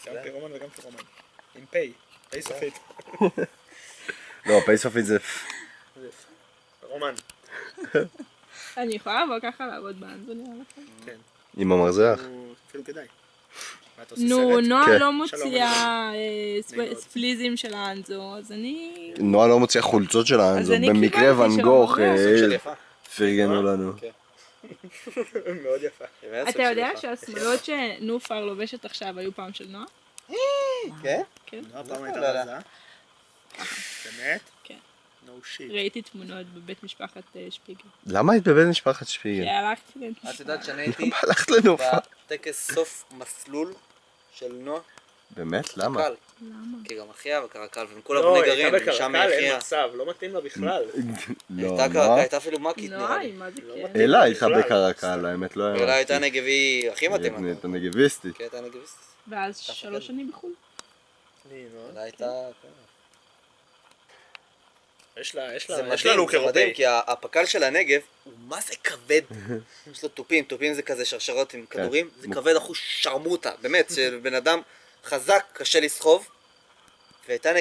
גם פירומן וגם פירומן. עם פיי. פיי סופית. לא, פיי סופית זה... פירומן. אני יכולה לבוא ככה לעבוד באנזו נראה לכם? כן. עם המרזח. אפילו כדאי. מה, אתה עושה נו, סרט? נועה כן. לא שלום, מוציאה נעים מאוד. ספליזים של האנזו, אז אני... נועה לא מוציאה חולצות של האנזו. אני במקרה קיבלתי ואן של גוך המרזח. סוג של יפה. פרגנו לנו. מאוד יפה. אתה יודע שהשמלות שנופר לובשת עכשיו היו פעם של נועה? כן? כן. נועה פעם לא הייתה יודע. רזה. באמת? כן. No shit. ראיתי תמונות בבית משפחת שפיגל. למה היית בבית משפחת שפיגל? שהלכתי לבית את יודעת משפחת. שאני הייתי הלכת לנופה. בטקס סוף מסלול של נועה? באמת? למה? קל. למה? כי גם אחיה וקרקל, והם כולם לא, בני היא גרעין, הייתה משם בקרקל, אין אחיה. מצב, לא מתאים לה בכלל. לא, הייתה נועה? הייתה אפילו מקית נראה נועה, לי. מה זה לא כן? מתאים. אלה הייתה בכלל. בקרקל, האמת לא היה. אלה הייתה נגבי הכי מתאימה. הייתה נגביסטית. כן, הייתה נגביסט. ואז 3 שנים בחו"ל. אלה הייתה... יש לה זה לוק מדהים, זה מדהים, אירופאי. כי הפק"ל של הנגב הוא מה זה כבד. יש לו תופים, תופים זה כזה שרשרות עם כדורים, זה כבד אחוז שרמוטה, באמת, שבן אדם חזק קשה לסחוב, והייתה